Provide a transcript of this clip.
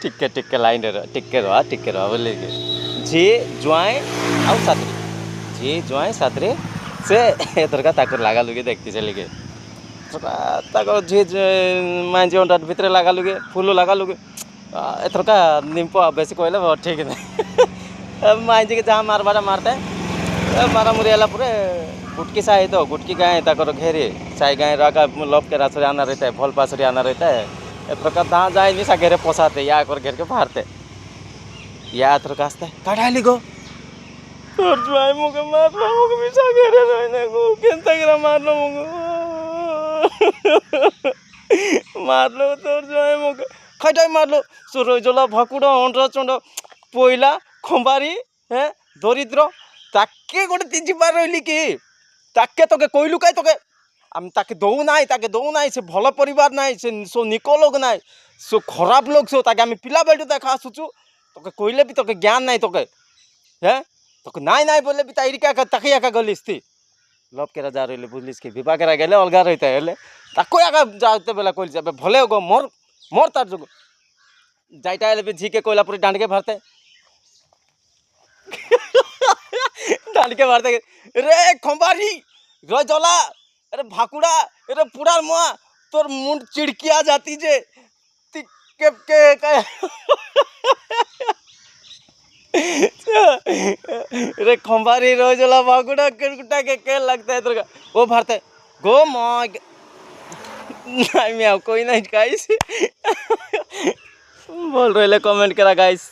टिके लाइन टिके रह बोले झी जुआए आउ सातरे झी जुआए सातरे से एथरका ताकर लागा लुगे देखते चले गए झी मांझी अंडा भितर लागा लुगे फूल लागा लुगे एथरका निम्प बेस कहले ठीक नहीं मांझी के जहाँ मारबाटा मारते मारा मुरी पूरे गुटकी साई तो गुटकी गाय ताकर घेरे साई गाय राका लब के रासरे आना रहता है भल पासरी आना रहता है ए प्रकार जहाँ जाए नहीं सा घेरे पोसाते या कर घेर के फाड़ते या थर कास्ते काढ़ाली गो तोर जुआई मुके मारलो मुके मिसा घेरे रहने गो केनता करा मारलो मुके मारलो तोर जुआई मुके खैटाई मारलो सुरोई जोला भाकुड़ा अंडा चंडा पोइला खंबारी हैं दरिद्र ताके गोटे तीन बार रही कि ताके तोके कहलु कई तोके आम ताके दौ ना से भल परिवार ना से सो निक लोग ना सो खराब लोग सो ताके आम पिला बेलू देखा आसुचु तोके कहले भी तोके ज्ञान ना तोके हैं तोके ना बोले भी ताई क्या ताके आका गलिस थी लब के जा रही बुझलिस कि विवाह करा गले अलगा रहता है ताको आका जाते बेला कहल जाबे भले गो मोर मोर तार जो जाइटा भी झी के कोयला पूरी डांड के भरते डांड के मारते रे खंबारी रे जला अरे भाकुड़ा अरे पुरार मुआ तोर मुंड चिड़किया जाती जे के रे खंबारी रे जला भाकुड़ा केटा के लगता है तेरे वो भरते गो माय नहीं मैं कोई नहीं गाइस बोल रहे कमेंट करा गाइस।